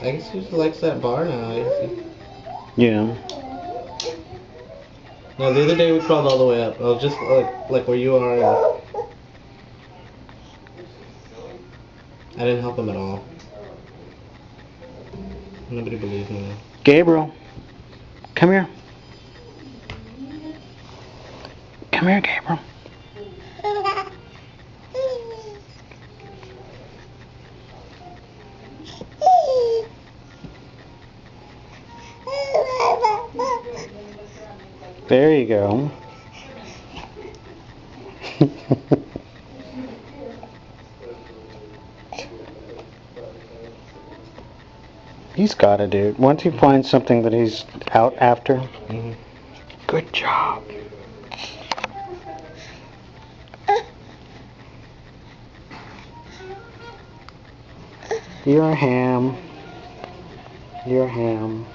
I guess he just likes that bar now. I guess Yeah. No, the other day we crawled all the way up. I was just like where you are. And I didn't help him at all. Nobody believes me. Gabriel, come here. Come here, Gabriel. There you go. He's got it, dude. Once he finds something that he's out after, good job. You're a ham. You're a ham.